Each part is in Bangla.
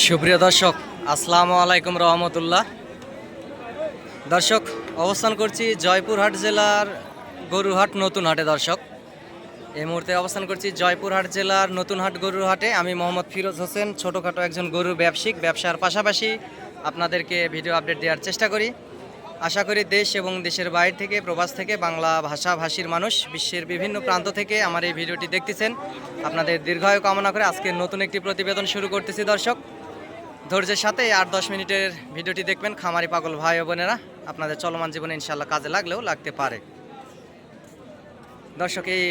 সুপ্রিয় দর্শক, আসসালামু আলাইকুম রহমতুল্লাহ। দর্শক, অবস্থান করছি জয়পুরহাট জেলার গরুরহাট নতুন হাটে। দর্শক, এই মুহূর্তে অবস্থান করছি জয়পুরহাট জেলার নতুন হাট গরুর হাটে। আমি মোহাম্মদ ফিরোজ হোসেন, ছোটোখাটো একজন গরুর ব্যবসায়িক, ব্যবসার পাশাপাশি আপনাদেরকে ভিডিও আপডেট দেওয়ার চেষ্টা করি। আশা করি দেশ এবং দেশের বাইরে থেকে, প্রবাস থেকে, বাংলা ভাষাভাষীর মানুষ বিশ্বের বিভিন্ন প্রান্ত থেকে আমার এই ভিডিওটি দেখতেছেন। আপনাদের দীর্ঘায়ু কামনা করে আজকে নতুন একটি প্রতিবেদন শুরু করতেছি। দর্শক, ধৈর্যের সাথে 8-10 মিনিটের ভিডিওটি দেখবেন। খামারি পাগল ভাই ও বোনেরা, আপনাদের চলমান জীবনে ইনশাল্লাহ কাজে লাগলেও লাগতে পারে। দর্শক, এই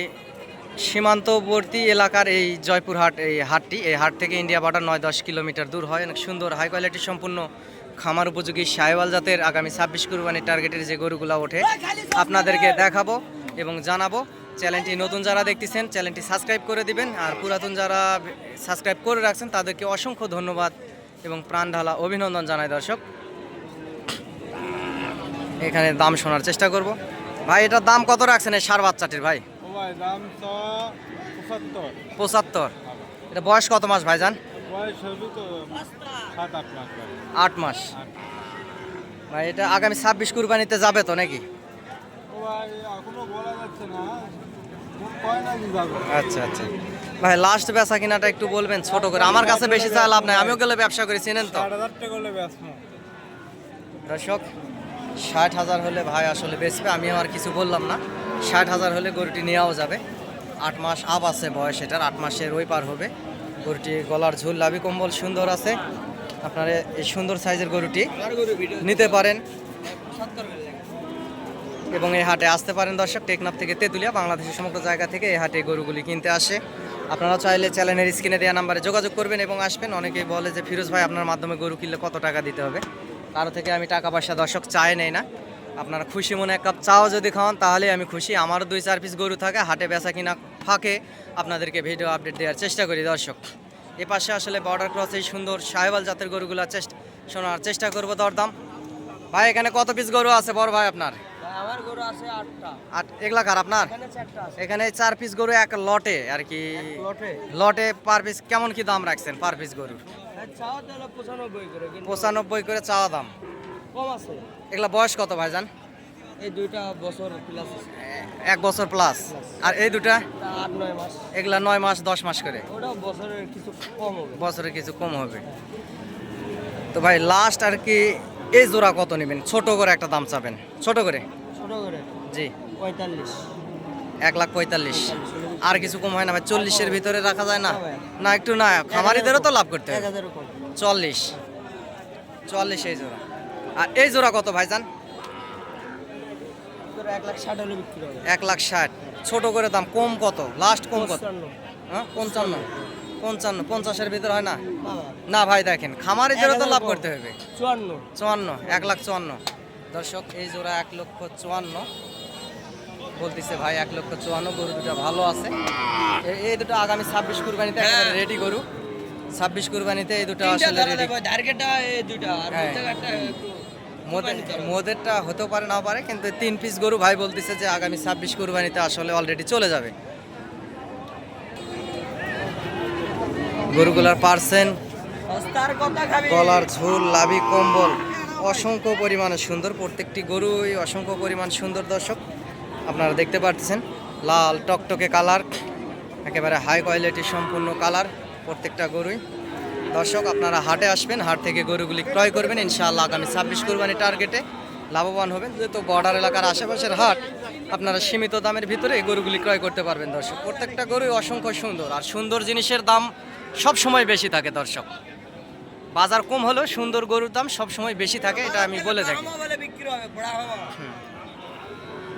সীমান্তবর্তী এলাকার এই জয়পুরহাট, এই হাট থেকে ইন্ডিয়া বর্ডার 9-10 কিলোমিটার দূর হয়। অনেক সুন্দর হাই কোয়ালিটি সম্পূর্ণ খামার উপযোগী সাহিওয়াল জাতের আগামী 26 কুরবানির টার্গেটের যে গরুগুলো ওঠে আপনাদেরকে দেখাবো এবং জানাবো। চ্যানেলটি নতুন যারা দেখতেছেন চ্যানেলটি সাবস্ক্রাইব করে দিবেন, আর পুরাতন যারা সাবস্ক্রাইব করে রাখছেন তাদেরকে অসংখ্য ধন্যবাদ এবং প্রাণ ঢালা অভিনন্দন জানাই। দর্শক, এখানে দাম শোনার চেষ্টা করব। ভাই, এটার দাম কত রাখছেন এই সার বাচ্চাটির? ভাই, দাম 75। এটা বয়স কত মাস ভাইজান? বয়স হলো তো 7-8 মাস। 8 মাস। ভাই, এটা আগামী 26 কুরবানিতে যাবে তো নাকি? এখনো বলা যাচ্ছে না, যাবে। আচ্ছা আচ্ছা ভাই, লাস্ট বেচা কিনাটা একটু বলবেন ছোট করে? আমার কাছে বেশি চাই লাভ নাই, আমিও গেলে ব্যবসা করি, চিনেন তো। 60,000 টাকা করলে বেচবো। দর্শক, 60,000 হলে ভাই আসলে বেচবে, আমি আর কিছু বললাম না। 60,000 হলে গরুটি নেওয়াও যাবে। 8 মাস আপ আছে বয়স এটার, 8 মাসের ওই পার হবে। গরুটি গলার ঝুল, লাভি কম্বল সুন্দর আছে। আপনারা এই সুন্দর সাইজের গরুটি নিতে পারেন এবং এই হাটে আসতে পারেন। দর্শক, টেকনাফ থেকে তেঁতুলিয়া, বাংলাদেশের সমগ্র জায়গা থেকে এই হাটে গরুগুলি কিনতে আসে। আপনারা চাইলে চ্যানেলের স্ক্রিনে দেওয়া নাম্বারে যোগাযোগ করবেন এবং আসবেন। অনেকেই বলে যে ফিরোজ ভাই, আপনার মাধ্যমে গরু কিনলে কত টাকা দিতে হবে? কারো থেকে আমি টাকা পয়সা দর্শক চাই নেই না। আপনারা খুশি মনে 1 কাপ চাও যদি খাওয়ান তাহলে আমি খুশি। আমারও 2-4 পিস গরু থাকে, হাটে বেচা কিনা ফাঁকে আপনাদেরকে ভিডিও আপডেট দেওয়ার চেষ্টা করি। দর্শক, এ পাশে আসলে বর্ডার ক্রস এই সুন্দর সাহিওয়াল জাতের গরুগুলো শোনার চেষ্টা করবো দরদাম। ভাই, এখানে কত পিস গরু আছে বড় ভাই আপনার? আমার গরু আছে 8টা। 8 এগুলা কার আপনার? এখানে 4টা আছে। এখানে 4 পিস গরু এক লটে আর কি। লটে পার পিস কেমন কি দাম রাখছেন পার পিস গরুর? চাওয়া দাম 95 করে, কিন্তু 95 করে চাওয়া দাম। কম আছে। এগুলা বয়স কত ভাইজান? এই দুইটা বছর প্লাস আছে। 1 বছর প্লাস। আর এই দুটা? 8-9 মাস। এগুলা 9 মাস 10 মাস করে। ওটা বছরের কিছু কম হবে। বছরে কিছু কম হবে। তো ভাই, লাস্ট আর কি এই জোড়া কত নেবেন? ছোট করে একটা দাম চাবেন, ছোট করে। ছোট করে জি, 45। 1,45,000। আর কিছু কম হয় না ভাই? 40-এর ভিতরে রাখা যায় না? না ভাই। না, একটু না, খামারিদেরও তো লাভ করতে হবে। 1000 কম। 40 এই জোড়া। আর এই জোড়া কত ভাইজান? তোর 1,60,000 হলে বিক্রি হবে। 1,60,000। ছোট করে দাম কম কত? লাস্ট কম কত? 55। হ্যাঁ, 55। 50-এর ভিতর হয় না? না ভাই। না ভাই, দেখেন খামারিদেরও তো লাভ করতে হবে। 54। 1,54,000। দর্শক, এই জোড়া 1,54,000 বলতেছে ভাই। 1,54,000। গরু দুটা ভালো আছে। এই দুটো আগামী 26 কুরবানিতে একেবারে রেডি গরু। 26 কুরবানিতে এই দুটো আসলে রেডি। টার্গেটটা এই দুইটা, আর হ্যাঁ। একটা একটু মোদেরটা হতেও পারে না পারে, কিন্তু 3 পিস গরু ভাই বলতেছে যে আগামী 26 কুরবানিতে আসলে অলরেডি চলে যাবে। গরুগুলার পার্সেন্ট, সস্তার কথা খাবি। গলার ঝুল, লাভি কম্বল অসংখ্য পরিমাণে সুন্দর। প্রত্যেকটি গরুই অসংখ্য পরিমাণ সুন্দর। দর্শক, আপনারা দেখতে পাচ্ছেন লাল টকটকে কালার, একেবারে হাই কোয়ালিটি সম্পূর্ণ কালার প্রত্যেকটা গরুই। দর্শক, আপনারা হাটে আসবেন, হাট থেকে গরুগুলি ক্রয় করবেন। ইনশাআল্লাহ আগামী 26 কুরবানি টার্গেটে লাভবান হবেন। যেহেতু বর্ডার এলাকার আশেপাশের হাট, আপনারা সীমিত দামের ভিতরে এই গরুগুলি ক্রয় করতে পারবেন। দর্শক, প্রত্যেকটা গরুই অসংখ্য সুন্দর, আর সুন্দর জিনিসের দাম সব সময় বেশি থাকে। দর্শক, বাজার কম হলেও সুন্দর গরুর দাম সব সময় বেশি থাকে, এটা আমি বলে থাকি। বলে বিক্রি হবে, বড় হবে।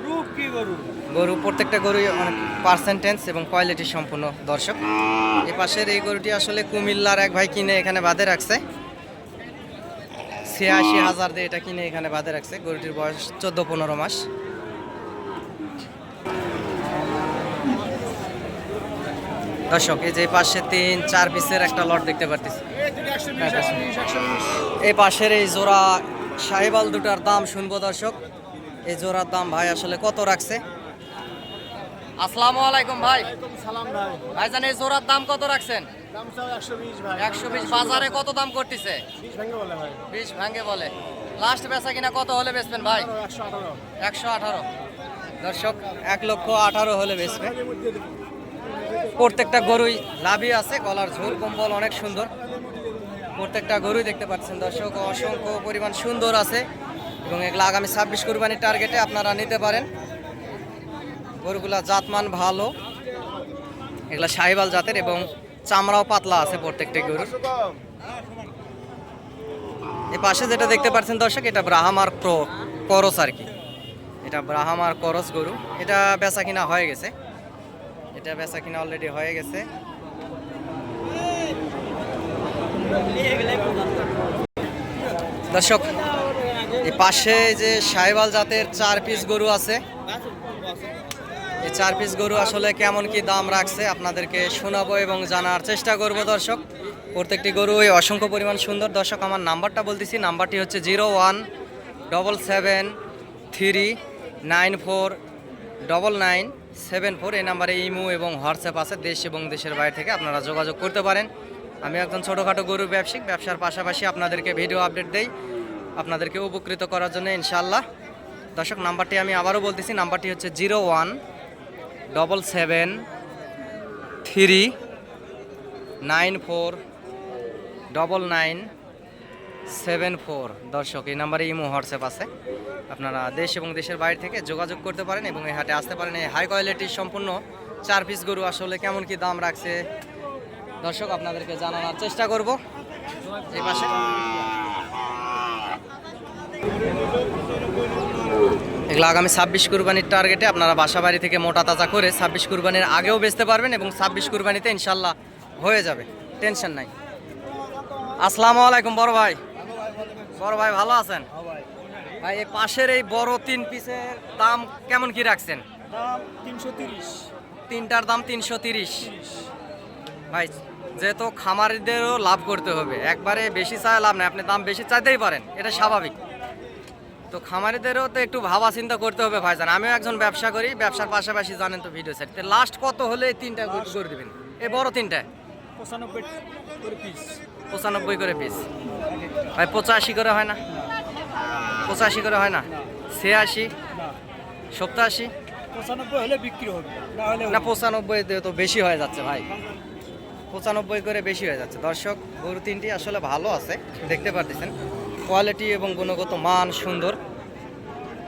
রূপ কি গরু? গরু প্রত্যেকটা গরুই অনেক পার্সেন্টেজ এবং কোয়ালিটি সম্পূর্ণ। দর্শক, এ পাশের এই গরুটি আসলে কুমিল্লার এক ভাই কিনে এখানে বাঁধে রাখছে। 86,000 দিয়ে এটা কিনে এখানে বাঁধে রাখছে। গরুটির বয়স 14-15 মাস। দর্শক, এই যে পাশে 3-4 পিসের একটা লট দেখতে পারতেছি। এই পাশের এই জোড়া সাহিওয়াল দুটার দাম শুনবো। দর্শক, এই জোড়ার দাম ভাই আসলে কত রাখছে? আসসালামু আলাইকুম ভাই। সালাম ভাই। ভাইজান এই জোড়ার দাম কত রাখছেন? দাম চাও 120 ভাই। 120। বাজারে কত দাম করতেছে? 20 ভেঙে বলে ভাই। 20 ভাঙে বলে। লাস্ট বেচা কিনা কত হলে বেচবেন ভাই? 118। 118। দর্শক 1,18,00,000 হলে বেচবে। প্রত্যেকটা গরুই লাভই আছে, গলার ঝোল কম্বল অনেক সুন্দর। প্রত্যেকটা গরুই দেখতে পাচ্ছেন দর্শক, অসংখ্য পরিমাণ সুন্দর আছে এবং এগুলো আগামী 26 কুরবানির টার্গেটে আপনারা নিতে পারেন। গরুগুলা জাতমান ভালো, এগুলা শাহিওয়াল জাতের এবং চামড়াও পাতলা আছে প্রত্যেকটা গরুর। এই পাশে যেটা দেখতে পাচ্ছেন দর্শক, এটা ব্রাহ্মার করস আর কি। এটা ব্রাহ্মার করস গরু। এটা বেচা কিনা হয়ে গেছে, এটা বেচা কিনা অলরেডি হয়ে গেছে। দর্শক এই পাশে যে শাহিওয়াল জাতের 4 পিস গরু আছে, এই 4 পিস গরু আসলে কেমন কি দাম রাখছে আপনাদেরকে শোনাবো এবং জানার চেষ্টা করব দর্শক। প্রত্যেকটি গরু অসংখ্য পরিমাণ সুন্দর। দর্শক আমার নাম্বারটা বলতেছি, নাম্বারটি হচ্ছে 0177394994। এই নাম্বারে ইমো এবং হোয়াটসঅ্যাপ আছে। দেশ এবং দেশের বাইরে থেকে আপনারা যোগাযোগ করতে পারেন। আমি একজন ছোটোখাটো গরু ব্যবসায়িক, ব্যবসার পাশাপাশি আপনাদেরকে ভিডিও আপডেট দেই আপনাদেরকে উপকৃত করার জন্য ইনশাআল্লাহ। দর্শক নাম্বারটি আমি আবারও বলতেছি, নাম্বারটি হচ্ছে 0177394994। দর্শক এই নাম্বারে ইমো হোয়াটসঅ্যাপ আছে, আপনারা দেশ এবং দেশের বাইরে থেকে যোগাযোগ করতে পারেন এবং এই হাটে আসতে পারেন। এই হাই কোয়ালিটির সম্পূর্ণ 4 পিস গরু আসলে কেমন কি দাম রাখছে দর্শক আপনাদেরকে জানানোর চেষ্টা করব। এই পাশে এগুলো আগামী 26 কুরবানির টার্গেটে আপনারা বাসা বাড়ি থেকে মোটা তাজা করে 26 কুরবানির আগেও বেচতে পারবেন এবং 26 কুরবানিতে ইনশাল্লাহ হয়ে যাবে, টেনশন নাই। আসসালামু আলাইকুম বড় ভাই। বড় ভাই ভালো আছেন? ভাই এই পাশের এই বড় 3 পিসের দাম কেমন কি রাখছেন? দাম 330। তিনটার দাম 330। ভাই যেহেতু খামারিদেরও লাভ করতে হবে, একবারে বেশি চায় লাভ নেই, আপনি দাম বেশি চাইতেই পারেন, এটা স্বাভাবিক। তো খামারিদেরও তো একটু ভাবা চিন্তা করতে হবে ভাইজান। আমিও একজন ব্যবসা করি, ব্যবসার পাশাপাশি জানেন তো ভিডিও সাইড। লাস্ট কত হলে এই 3টা করে দেবেন? এই বড় 3টায় 95 করে পিস। 95 করে পিস। ভাই 85 করে হয় না? 85 করে হয় না? 86, 87? 95 হলে বিক্রি হবে, না হলে না 95 দিয়ে তো বেশি হয়ে যাচ্ছে ভাই, 95 করে বেশি হয়ে যাচ্ছে। দর্শক গরু 3টি আসলে ভালো আছে, দেখতে পারতেছেন কোয়ালিটি এবং গুণগত মান সুন্দর।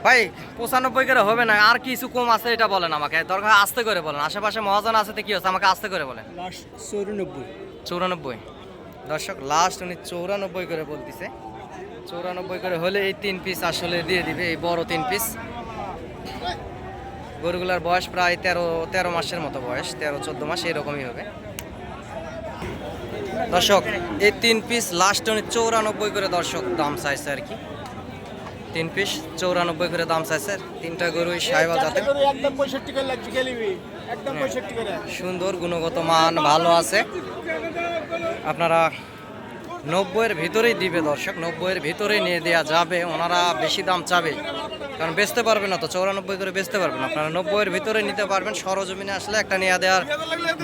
ভাই 95 করে হবে না, আর কিছু কম আছে এটা বলেন আমাকে, দরকার আস্তে করে বলেন। আশেপাশে মহাজন আছে তো কি হচ্ছে, আমাকে আস্তে করে বলেন। লাস্ট 94। 94। দর্শক লাস্ট উনি 94 করে বলতেছে। 94 করে হলে এই 3 পিস আসলে দিয়ে দিবে, এই বড় 3 পিস। গরুগুলার বয়স প্রায় 13 মাসের মতো বয়স, 13-14 মাস এরকমই হবে। দর্শক এই 3 পিস লাস্ট উনি 94 করে দর্শক দাম চাইছে আর কি। 3 পিস 94 করে দাম চাইছে। 3টা গরুই শাহিওয়াল জাতের, একদম 65 করে লাগছে গেলিবি, একদম 65 করে। সুন্দর গুণগত মান ভালো আছে। আপনারা 90-এর ভিতরেই দিবে দর্শক, 90-এর ভিতরেই নিয়ে দেওয়া যাবে। ওনারা বেশি দাম চাবে কারণ বেচতে পারবে না, তো 94 করে বেচতে পারবেন। আপনারা 90-এর ভিতরে নিতে পারবেন। সরজমিনে আসলে একটা নিয়ে দেওয়ার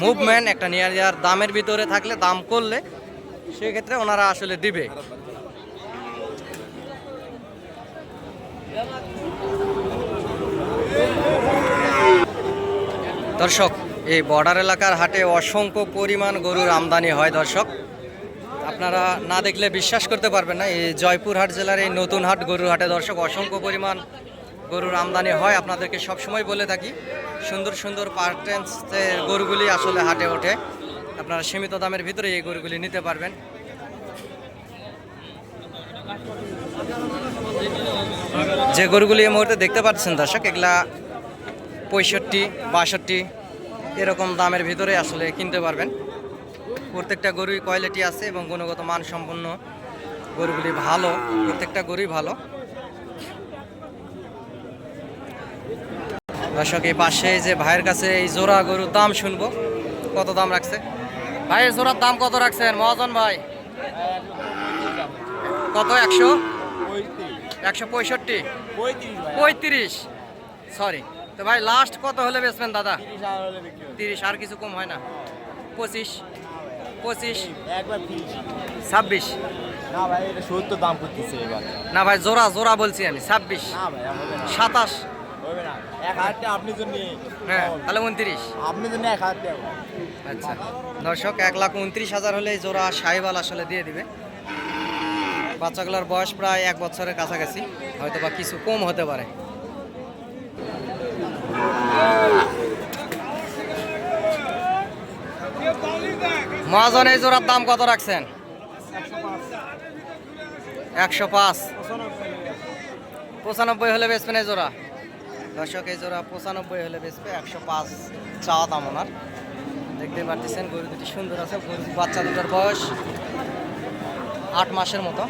মুভমেন্ট, একটা নিয়ে দেওয়ার দামের ভিতরে থাকলে, দাম করলে সেক্ষেত্রে ওনারা আসলে দিবে। দর্শক এই বর্ডার এলাকার হাটে অসংখ্য পরিমাণ গরুর আমদানি হয় দর্শক, আপনারা না দেখলে বিশ্বাস করতে পারবেন না। এই জয়পুরহাট জেলার এই নতুন হাট গরুর হাটে দর্শক অসংখ্য পরিমাণ গরুর আমদানি হয়। আপনাদেরকে সবসময় বলে থাকি সুন্দর সুন্দর পার্টেন্সের গরুগুলি আসলে হাটে ওঠে, আপনারা সীমিত দামের ভিতরে এই গরুগুলি নিতে পারবেন। যে গরুগুলি এই মুহূর্তে দেখতে পাচ্ছেন দর্শক, এগুলা 65-62 এরকম দামের ভিতরে আসলে কিনতে পারবেন। প্রত্যেকটা গরুই কোয়ালিটি আছে এবং গুণগত মান সম্পন্ন, গরুগুলি ভালো, প্রত্যেকটা গরুই ভালো। দর্শক এই পাশে যে ভাইয়ের কাছে এই জোড়া গরুর দাম শুনবো, কত দাম রাখছে ভাই? এই জোড়ার দাম কত রাখছেন মহাজন ভাই? কত? 165? 35, সরি তো ভাই লাস্ট কত হলে বেচবেন দাদা? 30,000 হলে বিক্রি হবে 30, আর কিছু কম হয় না? 25, 25, একবার 30 26? না ভাই এটা 70 দাম করতেছে এবার না ভাই জোড়া জোড়া বলছি আমি, 26, না ভাই হবে না 27, হবে না 1000 টাকা আপনি জন্য হ্যাঁ তাহলে 29। আপনি জন্য 1000 টাকা আচ্ছা দর্শক 1,29,000 হলে এই জোড়া সাহিওয়াল আসলে দিয়ে দিবে। বাচ্চাগুলোর বয়স প্রায় 1 বছরের কাছাকাছি, হয়তো বা কিছু কম হতে পারে। মহাজন এই জোড়ার দাম কত রাখছেন? 105, 95 হলে বেচবেন এই জোড়া। দর্শক এই জোড়া 95 হলে বেচবে, 105 চাওয়া দাম ওনার। দেখতে পাচ্ছেন গরু দুটি সুন্দর আছে। গরু বাচ্চা দুটার বয়স 8 মাসের মতো,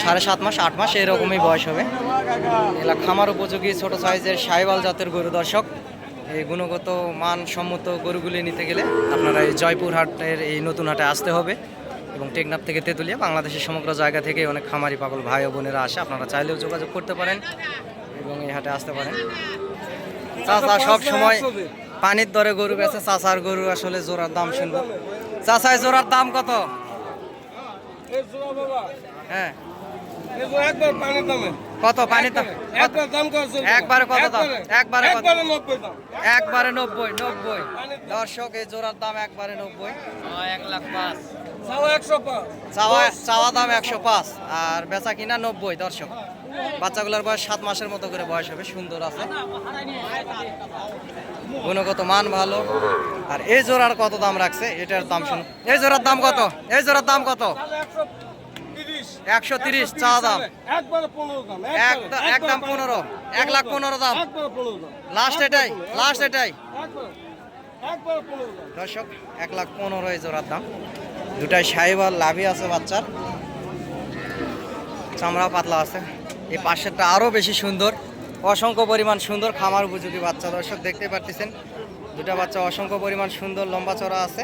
7.5 মাস 8 মাস এরকমই বয়স হবে। এগুলা খামার উপযোগী ছোট সাইজের সাহিওয়াল জাতের গরু। দর্শক এই গুণগত মানসম্মত গরুগুলি নিতে গেলে আপনারা এই জয়পুর হাটের এই নতুন হাটে আসতে হবে, এবং টেকনাফ থেকে তেঁতুলিয়া বাংলাদেশের সমগ্র জায়গা থেকে অনেক খামারি পাগল ভাই ও বোনেরা আসে। আপনারা চাইলেও যোগাযোগ করতে পারেন এবং এই হাটে আসতে পারেন। চাচা সব সময় পানির দরে গরু বেচে, চাচার গরু আসলে জোড়ার দাম শুনবো। চাচা এই জোড়ার দাম কত? এই জোড়া বাবা, হ্যাঁ এই জোড়া একবার পানির দামে। কত পানির দাম? একবার দাম কত? একবারে কত দাম? একবারে কত? একবারে 90 দাম। একবারে 90। দর্শক এই জোড়ার দাম একবারে 90। 1,05,000 চাওয়া 105। চাওয়া দাম 105 আর বেচা কিনা 90। দর্শক বাচ্চাগুলোর বয়স 7 মাসের মতো করে বয়স হবে, সুন্দর আছে, গুণগত মান ভালো। আর এই জোড়ার কত দাম রাখছে এটার দাম শুনুন। এই জোড়ার দাম কত? এই জোড়ার দাম কত? 130 চাওয়া দাম, একবারে 15 দাম। একদম 15, 1,15,000 দাম। একবারে 15 দাম। লাস্ট এটাই, লাস্ট এটাই। একবারে 15 দাম। দর্শক 1,15,000 এই জোড়ার দাম। দুটাই সাহিওয়াল, লাভি আছে বাচ্চার, চামড়া পাতলা আছে। এই পাশেরটা আরও বেশি সুন্দর, অসংখ্য পরিমাণ সুন্দর, খামার উপযোগী বাচ্চা। দর্শক দেখতে পাচ্ছেন দুটা বাচ্চা অসংখ্য পরিমাণ সুন্দর, লম্বা চড়া আছে।